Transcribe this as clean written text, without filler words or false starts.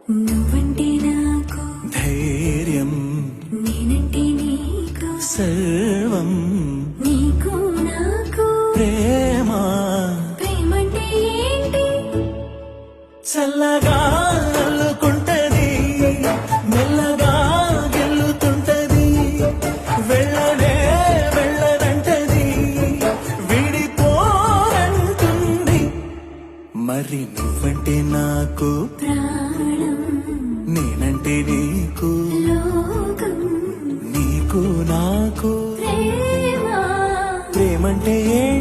నువ్వంటే నాకు ధైర్యం, నేనంటే నీకు సర్వం, నీకు నాకు ప్రేమ ప్రేమంటే ఏంటి? చల్లగా అల్లుకుంటది, మెల్లగా గెల్లుతుంటది, వెళ్ళనే వెళ్ళనంటది, విడిపోనంటుంది. మరి నువ్వంటే నాకు ప్రాణం నేనంటే నీకు, లోకం నీకు నాకు ప్రేమ ప్రేమంటే ఏంటి?